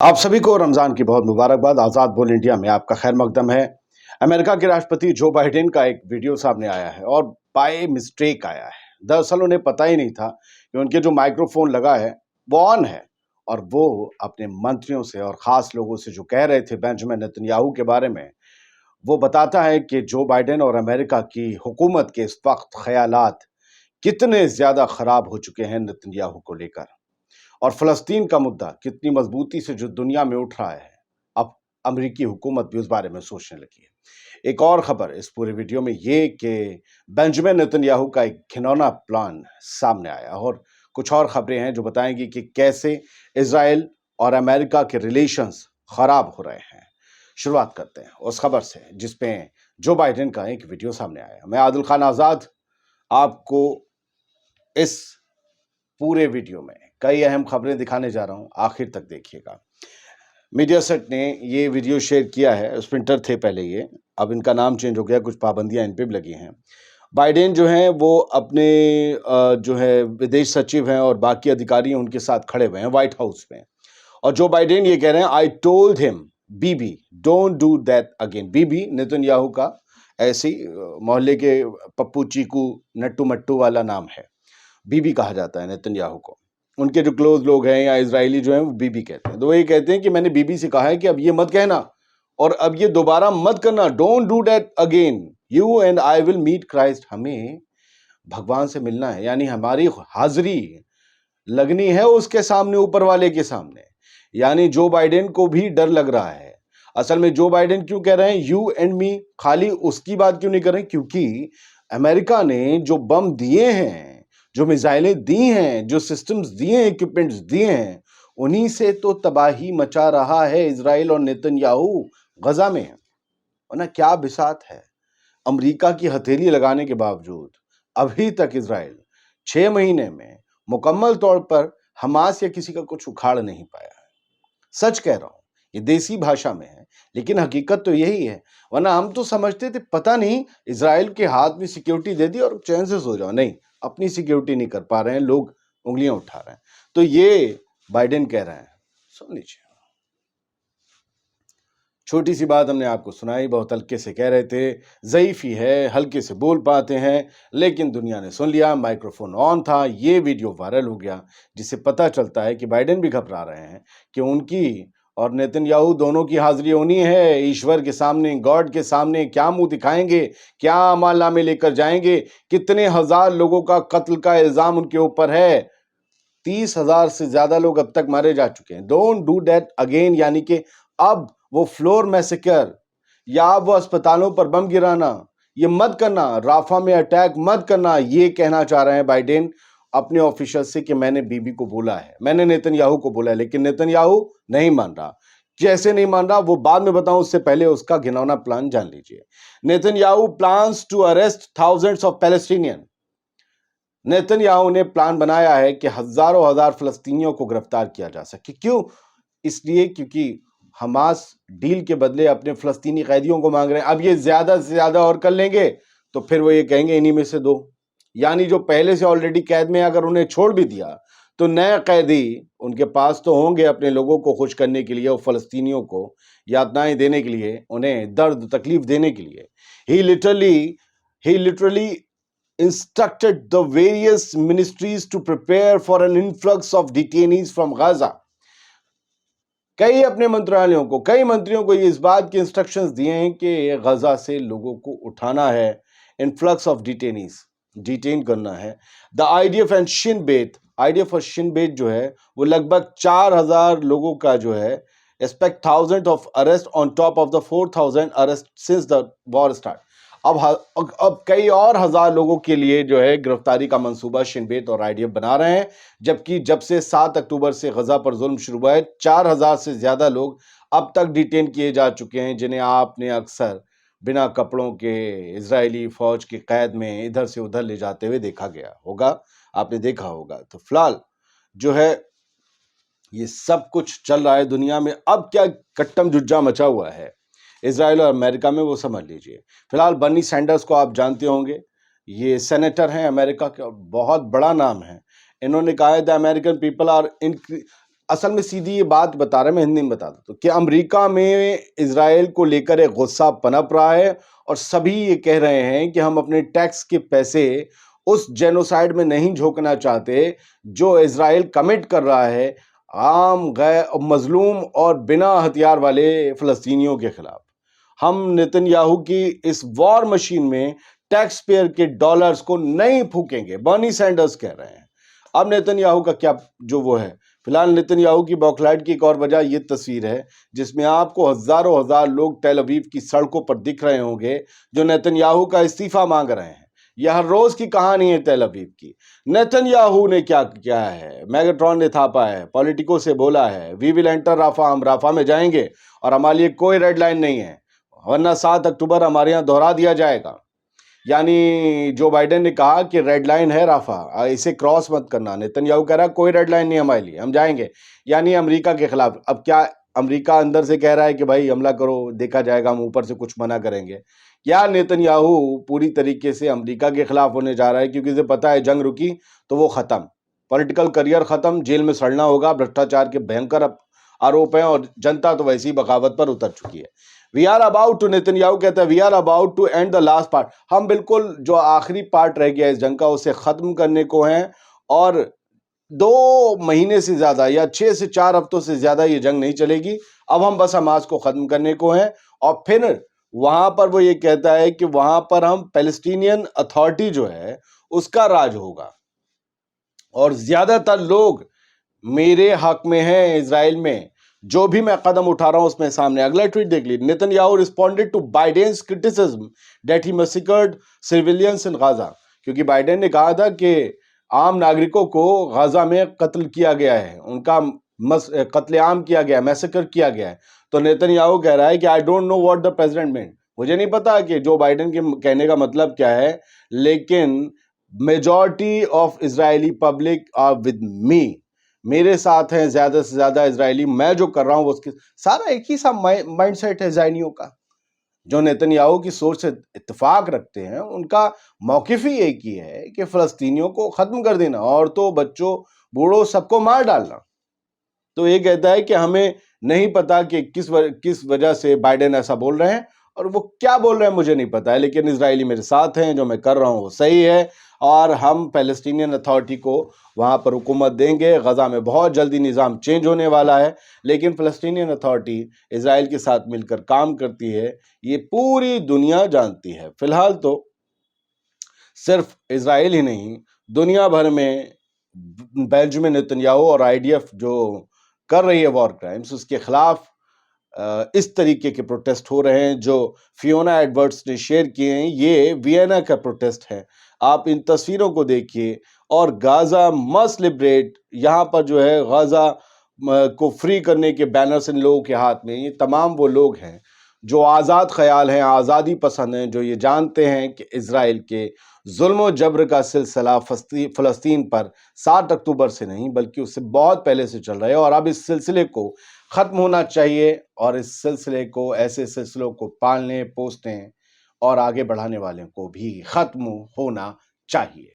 आप सभी को रमजान की बहुत मुबारकबाद। आज़ाद बोल इंडिया में आपका खैर मकदम है। अमेरिका के राष्ट्रपति जो बाइडेन का एक वीडियो सामने आया है और बाय मिस्टेक आया है। दरअसल उन्हें पता ही नहीं था कि उनके जो माइक्रोफोन लगा है वो ऑन है और वो अपने मंत्रियों से और खास लोगों से जो कह रहे थे बेंजामिन नेतन्याहू के बारे में, वो बताता है कि जो बाइडेन और अमेरिका की हुकूमत के इस वक्त ख्यालात कितने ज्यादा खराब हो चुके हैं नेतन्याहू को लेकर, और फ़लस्तीन का मुद्दा कितनी मजबूती से जो दुनिया में उठ रहा है, अब अमेरिकी हुकूमत भी उस बारे में सोचने लगी है। एक और खबर इस पूरे वीडियो में ये कि बेंजामिन नेतन्याहू का एक घिनौना प्लान सामने आया और कुछ और खबरें हैं जो बताएंगी कि कैसे इज़राइल और अमेरिका के रिलेशंस खराब हो रहे हैं। शुरुआत करते हैं उस खबर से जिसमें जो बाइडेन का एक वीडियो सामने आया। मैं आदिल खान आज़ाद आपको इस पूरे वीडियो में कई अहम खबरें दिखाने जा रहा हूं, आखिर तक देखिएगा। मीडिया सेट ने ये वीडियो शेयर किया है, स्प्रिंटर थे पहले ये, अब इनका नाम चेंज हो गया, कुछ पाबंदियां इन पे भी लगी हैं। बाइडेन जो हैं वो अपने जो है विदेश सचिव हैं और बाकी अधिकारी हैं उनके साथ खड़े हुए हैं व्हाइट हाउस में, और जो बाइडेन ये कह रहे हैं, I told him Bibi don't do that again. Bibi Netanyahu का ऐसी मोहल्ले के पप्पू चीकू नट्टू मट्टू वाला नाम है, बीबी कहा जाता है नेतन्याहू को। उनके जो क्लोज लोग हैं या इजरायली जो हैं वो बीबी कहते हैं। तो वो ये कहते हैं कि मैंने बीबी से कहा है कि अब ये मत कहना और अब ये दोबारा मत करना, don't do that again, you and I will meet Christ. हमें भगवान से मिलना है, यानी हमारी हाजिरी लगनी है उसके सामने, ऊपर वाले के सामने। यानी जो बाइडेन को भी डर लग रहा है। असल में जो बाइडेन क्यों कह रहे हैं यू एंड मी, खाली उसकी बात क्यों नहीं कर रहे? क्योंकि अमेरिका ने जो बम दिए हैं, जो मिसाइलें दी हैं, जो सिस्टम्स दिए हैं, इक्विपमेंट्स दिए हैं, उन्हीं से तो तबाही मचा रहा है इजराइल और नेतन्याहू गजा में। वरना क्या बिसात है, अमेरिका की हथेली लगाने के बावजूद अभी तक इजराइल 6 महीने में मुकम्मल तौर पर हमास या किसी का कुछ उखाड़ नहीं पाया है। सच कह रहा हूं, ये देसी भाषा में है, लेकिन हकीकत तो यही है। वरना हम तो समझते थे पता नहीं इजराइल के हाथ में सिक्योरिटी दे दी और चैन से सो जाओ। नहीं, अपनी सिक्योरिटी नहीं कर पा रहे हैं, लोग उंगलियां उठा रहे हैं। तो ये बाइडेन कह रहे हैं, सुन लीजिए। छोटी सी बात हमने आपको सुनाई, बहुत हल्के से कह रहे थे, ज़ईफ़ ही है, हल्के से बोल पाते हैं, लेकिन दुनिया ने सुन लिया, माइक्रोफोन ऑन था, ये वीडियो वायरल हो गया, जिससे पता चलता है कि बाइडेन भी घबरा रहे हैं कि उनकी और नेतन्याहू दोनों की हाजिरी होनी है ईश्वर के सामने, गॉड के सामने। क्या मुंह दिखाएंगे, क्या अमालनामे लेकर जाएंगे, कितने हजार लोगों का कत्ल का इल्जाम उनके ऊपर है। 30,000 से ज्यादा लोग अब तक मारे जा चुके हैं। डोंट डू दैट अगेन, यानी कि अब वो फ्लोर मैसेकर या वो अस्पतालों पर बम गिराना ये मत करना, राफा में अटैक मत करना, ये कहना चाह रहे हैं बाइडेन अपने ऑफिशियल से कि मैंने बीबी को बोला है, मैंने नेतन्याहू को बोला है। लेकिन नेतन्याहू नहीं मान रहा। कैसे नहीं मान रहा वो बाद में बताऊं, उससे पहले उसका घिनौना प्लान जान लीजिए। Netanyahu plans to arrest thousands of Palestinian. Netanyahu ने प्लान बनाया है कि हजारों हजार फलस्तीनियों को गिरफ्तार किया जा सके। क्यों? इसलिए क्योंकि हमास डील के बदले अपने फलस्तीनी कैदियों को मांग रहे हैं। अब ये ज्यादा से ज्यादा और कर लेंगे तो फिर वो ये कहेंगे इन्हीं में से दो, यानी जो पहले से ऑलरेडी कैद में, अगर उन्हें छोड़ भी दिया तो नए कैदी उनके पास तो होंगे अपने लोगों को खुश करने के लिए और फलस्तीनियों को यातनाएं देने के लिए, उन्हें दर्द तकलीफ देने के लिए। ही literally instructed the various ministries to prepare for an influx of detainees from Gaza। कई अपने मंत्रालयों को, कई मंत्रियों को ये इस बात के इंस्ट्रक्शंस दिए हैं कि गजा से लोगों को उठाना है, इन्फ्लक्स ऑफ डिटेनीज, डिटेन करना है। द आईडीएफ एंड शिन बेत, आईडीएफ और शिन बेत जो है वो लगभग 4,000 लोगों का जो है, expect 1,000 of arrest on top of the 4,000 arrest since the war start. अब कई और हजार लोगों के लिए जो है गिरफ्तारी का मंसूबा शिनबेत और आईडीएफ बना रहे हैं। जबकि जब से 7 अक्टूबर से गजा पर जुल्म शुरू हुआ है, 4,000 से ज्यादा लोग अब तक डिटेन किए जा चुके हैं, जिन्हें आपने अक्सर बिना कपड़ों के इजरायली फौज की कैद में इधर से उधर ले जाते हुए देखा गया होगा, आपने देखा होगा। तो फिलहाल जो है ये सब कुछ चल रहा है दुनिया में। अब क्या कट्टम जुज्जा मचा हुआ है इजराइल और अमेरिका में, वो समझ लीजिए। फिलहाल बर्नी सैंडर्स को आप जानते होंगे, ये सेनेटर हैं अमेरिका के, बहुत बड़ा नाम है। इन्होंने कहा है द अमेरिकन पीपल आर असल में सीधी ये बात बता रहे हैं, मैं हिंदी में बता देता हूँ कि अमेरिका में इजराइल को लेकर एक गुस्सा पनप रहा है और सभी ये कह रहे हैं कि हम अपने टैक्स के पैसे उस जेनोसाइड में नहीं झोंकना चाहते जो इजराइल कमिट कर रहा है आम गैर मजलूम और बिना हथियार वाले फ़लस्तीनियों के खिलाफ। हम नेतन्याहू की इस वॉर मशीन में टैक्स पेयर के डॉलर्स को नहीं फूकेंगे, बर्नी सैंडर्स कह रहे हैं। अब नेतन्याहू का क्या जो वो है, फिलहाल नेतन्याहू की बौखलाहट की एक और वजह ये तस्वीर है जिसमें आपको हजारों हजार लोग टेल अवीव की सड़कों पर दिख रहे होंगे जो नेतन्याहू का इस्तीफा मांग रहे हैं। यह हर रोज की कहानी है टेल अवीव की। नेतन्याहू ने क्या किया है, मैगाट्रॉन ने थापा है, पॉलिटिको से बोला है वी विल एंटर राफा, हम राफा में जाएंगे और हमारे लिए कोई रेड लाइन नहीं है, वरना 7 अक्टूबर हमारे यहाँ दोहरा दिया जाएगा। यानी जो बाइडेन ने कहा कि रेड लाइन है राफा, इसे क्रॉस मत करना। नेतन्याहू कह रहा है कोई रेड लाइन नहीं हमारे लिए, हम जाएंगे, यानी अमेरिका के खिलाफ। अब क्या अमेरिका अंदर से कह रहा है कि भाई हमला करो, देखा जाएगा, हम ऊपर से कुछ मना करेंगे? या नेतन्याहू पूरी तरीके से अमेरिका के खिलाफ होने जा रहा है क्योंकि उसे पता है जंग रुकी तो वो खत्म, पॉलिटिकल करियर खत्म, जेल में सड़ना होगा, भ्रष्टाचार के भयंकर आरोप हैं और जनता तो वैसी बगावत पर उतर चुकी है। We are about to, Netanyahu कहता है we are about to and the last part, हम बिल्कुल जो आखिरी पार्ट रह गया इस जंग का उसे खत्म करने को हैं और 2 महीने से ज्यादा या 6 से 4 हफ्तों से ज्यादा ये जंग नहीं चलेगी। अब हम बस हमास को खत्म करने को हैं और फिर वहां पर वो ये कहता है कि वहां पर हम पैलेस्टीनियन अथॉरिटी जो है उसका राज होगा और ज्यादातर लोग मेरे हक में हैं इजराइल में, जो भी मैं कदम उठा रहा हूं उसमें सामने। अगला ट्वीट देख लीजिए, Netanyahu responded to Biden's criticism that he massacred civilians in Gaza, क्योंकि बाइडेन ने कहा था कि आम नागरिकों को गाजा में कत्ल किया गया है, उनका कत्लेआम किया गया, मैसेकर किया गया है। तो नेतन्याहू कह रहा है कि I don't know what the president meant, मुझे नहीं पता कि जो बाइडेन के कहने का मतलब क्या है, लेकिन majority of Israeli public are with me, मेरे साथ हैं ज्यादा से ज्यादा इजरायली, मैं जो कर रहा हूं वो उसके सारा एक ही सा माइंडसेट है इजरायलियों का। जो नेतन्याहू की सोच से इत्तेफाक रखते हैं उनका मौकिफ ही एक ही है कि फलस्तीनियों को खत्म कर देना, औरतों बच्चों बूढ़ों सबको मार डालना। तो ये कहता है कि हमें नहीं पता कि किस वजह से बाइडेन ऐसा बोल रहे हैं और वो क्या बोल रहे हैं मुझे नहीं पता है, लेकिन इजरायली मेरे साथ हैं, जो मैं कर रहा हूं वो सही है और हम पैलेस्टीनियन अथॉरिटी को वहां पर हुकूमत देंगे। गजा में बहुत जल्दी निज़ाम चेंज होने वाला है, लेकिन फ़लस्तीनियन अथॉरिटी इजराइल के साथ मिलकर काम करती है, ये पूरी दुनिया जानती है। फिलहाल तो सिर्फ इजराइल ही नहीं, दुनिया भर में बेंजामिन नेतन्याहू और आईडीएफ जो कर रही है वॉर क्राइम्स, उसके खिलाफ इस तरीके के प्रोटेस्ट हो रहे हैं जो फियोना एडवर्ड्स ने शेयर किए हैं। ये वियना का प्रोटेस्ट है, आप इन तस्वीरों को देखिए। और गाजा मस्ट लिबरेट, यहाँ पर जो है गाजा को फ्री करने के बैनर्स इन लोगों के हाथ में। ये तमाम वो लोग हैं जो आज़ाद ख्याल हैं, आज़ादी पसंद हैं, जो ये जानते हैं कि इजराइल के जुल्म जबर का सिलसिला फ़लस्तीन पर 7 अक्टूबर से नहीं बल्कि उससे बहुत पहले से चल रहा है और अब इस सिलसिले को ख़त्म होना चाहिए और इस सिलसिले को, ऐसे सिलसिलों को पालने पोसने और आगे बढ़ाने वाले को भी ख़त्म होना चाहिए।